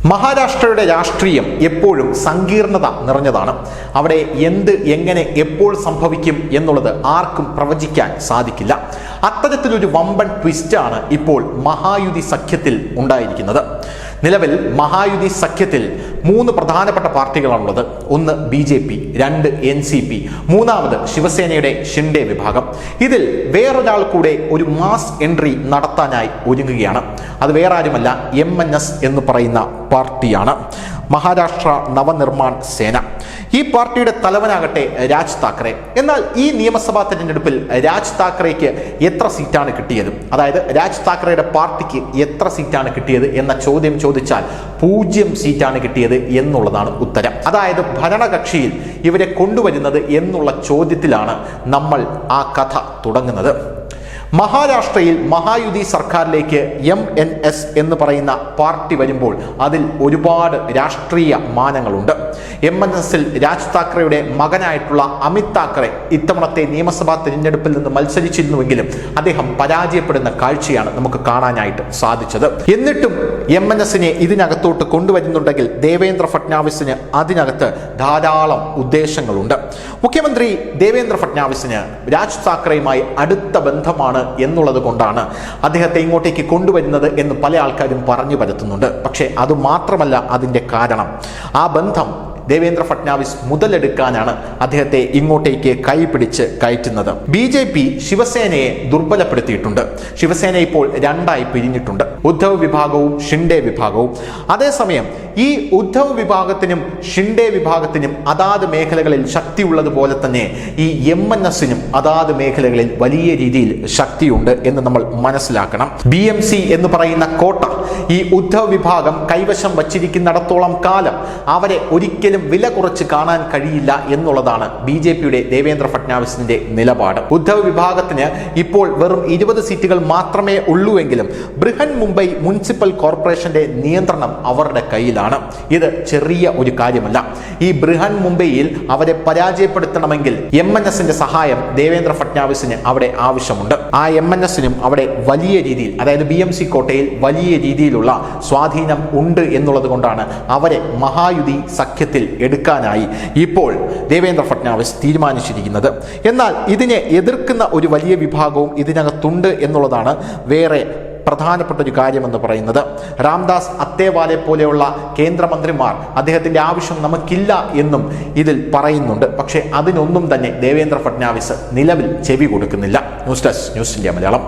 മഹാരാഷ്ട്രയുടെ രാഷ്ട്രീയം എപ്പോഴും സങ്കീർണത നിറഞ്ഞതാണ്. അവിടെ എന്ത് എങ്ങനെ എപ്പോൾ സംഭവിക്കും എന്നുള്ളത് ആർക്കും പ്രവചിക്കാൻ സാധിക്കില്ല. അത്തരത്തിലൊരു വമ്പൻ ട്വിസ്റ്റാണ് ഇപ്പോൾ മഹായുതി സഖ്യത്തിൽ ഉണ്ടായിരിക്കുന്നത്. നിലവിൽ മഹായുതി സഖ്യത്തിൽ 3 പ്രധാനപ്പെട്ട പാർട്ടികളാണുള്ളത്. ഒന്ന് BJP, 2 NCP, മൂന്നാമത് ശിവസേനയുടെ ഷിൻഡെ വിഭാഗം. ഇതിൽ വേറൊരാൾ കൂടെ ഒരു മാസ് എൻട്രി നടത്താനായി ഒരുങ്ങുകയാണ്. അത് വേറെ ആരുമല്ല, MNS എന്ന് പറയുന്ന പാർട്ടിയാണ്, മഹാരാഷ്ട്ര നവനിർമ്മാൺ സേന. ഈ പാർട്ടിയുടെ തലവനാകട്ടെ രാജ് താക്കറെ. എന്നാൽ ഈ നിയമസഭാ തെരഞ്ഞെടുപ്പിൽ രാജ് താക്കറേക്ക് എത്ര സീറ്റാണ് കിട്ടിയത്, അതായത് രാജ് താക്കറയുടെ പാർട്ടിക്ക് എത്ര സീറ്റാണ് കിട്ടിയത് എന്ന ചോദ്യം ചോദിച്ചാൽ 0 സീറ്റാണ് കിട്ടിയത് എന്നുള്ളതാണ് ഉത്തരം. അതായത് ഭരണകക്ഷിയിൽ ഇവരെ കൊണ്ടുവരുന്നത് എന്നുള്ള ചോദ്യത്തിലാണ് നമ്മൾ ആ കഥ തുടങ്ങുന്നത്. മഹാരാഷ്ട്രയിൽ മഹായുതി സർക്കാരിലേക്ക് MNS എന്ന് പറയുന്ന പാർട്ടി വരുമ്പോൾ അതിൽ ഒരുപാട് രാഷ്ട്രീയ മാനങ്ങളുണ്ട്. MNSൽ രാജ് താക്കറെയുടെ മകനായിട്ടുള്ള അമിത് താക്കറെ ഇത്തവണത്തെ നിയമസഭാ തിരഞ്ഞെടുപ്പിൽ നിന്ന് മത്സരിച്ചിരുന്നുവെങ്കിലും അദ്ദേഹം പരാജയപ്പെടുന്ന കാഴ്ചയാണ് നമുക്ക് കാണാനായിട്ട് സാധിച്ചത്. എന്നിട്ടും MNSനെ ഇതിനകത്തോട്ട് കൊണ്ടുവരുന്നുണ്ടെങ്കിൽ ദേവേന്ദ്ര ഫട്നാവിസിന് അതിനകത്ത് ധാരാളം ഉദ്ദേശങ്ങളുണ്ട്. മുഖ്യമന്ത്രി ദേവേന്ദ്ര ഫട്നാവിസിന് രാജ് താക്കറെയുമായി അടുത്ത ബന്ധമാണ് എന്നുള്ളത് കൊണ്ടാണ് അദ്ദേഹത്തെ ഇങ്ങോട്ടേക്ക് കൊണ്ടുവരുന്നത് എന്ന് പല ആൾക്കാരും പറഞ്ഞു പരത്തുന്നുണ്ട്. പക്ഷേ അത് മാത്രമല്ല അതിൻ്റെ കാരണം. ആ ബന്ധം ദേവേന്ദ്ര ഫട്നാവിസ് മുതലെടുക്കാനാണ് അദ്ദേഹത്തെ ഇങ്ങോട്ടേക്ക് കൈപിടിച്ച് കയറ്റുന്നത്. BJP ശിവസേനയെ ദുർബലപ്പെടുത്തിയിട്ടുണ്ട്. ശിവസേന ഇപ്പോൾ 2ആയി പിരിഞ്ഞിട്ടുണ്ട്, ഉദ്ധവ് വിഭാഗവും ഷിൻഡെ വിഭാഗവും. അതേസമയം ഈ ഉദ്ധവ് വിഭാഗത്തിനും ഷിൻഡെ വിഭാഗത്തിനും അതാത് മേഖലകളിൽ ശക്തിയുള്ളതുപോലെ തന്നെ ഈ MNSനും അതാത് മേഖലകളിൽ വലിയ രീതിയിൽ ശക്തിയുണ്ട് എന്ന് നമ്മൾ മനസ്സിലാക്കണം. BMC എന്ന് പറയുന്ന കോട്ട ഈ ഉദ്ധവ് വിഭാഗം കൈവശം വച്ചിരിക്കുന്നിടത്തോളം കാലം അവരെ ഒരിക്കലും വില കുറച്ച് കാണാൻ കഴിയില്ല എന്നുള്ളതാണ് BJPയുടെ ദേവേന്ദ്ര ഫട്നാവിസിന്റെ നിലപാട്. ഉദ്ധവ് വിഭാഗത്തിന് ഇപ്പോൾ വെറും 20 സീറ്റുകൾ മാത്രമേ ഉള്ളൂവെങ്കിലും ബൃഹൻ മുംബൈ മുനിസിപ്പൽ കോർപ്പറേഷന്റെ നിയന്ത്രണം അവരുടെ കയ്യിലാണ്. ഇത് ചെറിയ ഒരു കാര്യമല്ല. ഈ ബൃഹൻ മുംബൈയിൽ അവരെ പരാജയപ്പെടുത്തണമെങ്കിൽ MNSന്റെ സഹായം ദേവേന്ദ്ര ഫട്നാവിസിന് അവിടെ ആവശ്യമുണ്ട്. ആ MNSനും അവിടെ വലിയ രീതിയിൽ, അതായത് BMC കോട്ടയിൽ വലിയ രീതിയിലുള്ള സ്വാധീനം ഉണ്ട് എന്നുള്ളത് കൊണ്ടാണ് അവരെ മഹായുതി സഖ്യത്തിൽ എടുക്കാനായി ഇപ്പോൾ ദേവേന്ദ്ര ഫട്നാവിസ് തീരുമാനിച്ചിരിക്കുന്നത്. എന്നാൽ ഇതിനെ എതിർക്കുന്ന ഒരു വലിയ വിഭാഗവും ഇതിനകത്തുണ്ട് എന്നുള്ളതാണ് വേറെ പ്രധാനപ്പെട്ട ഒരു കാര്യമെന്ന് പറയുന്നത്. രാംദാസ് അത്തേവാലെ പോലെയുള്ള കേന്ദ്രമന്ത്രിമാർ അദ്ദേഹത്തിന്റെ ആവശ്യം നമുക്കില്ല എന്നും ഇതിൽ പറയുന്നുണ്ട്. പക്ഷേ അതിനൊന്നും തന്നെ ദേവേന്ദ്ര ഫട്നാവിസ് നിലവിൽ ചെവി കൊടുക്കുന്നില്ല. News desk, news India Malayalam.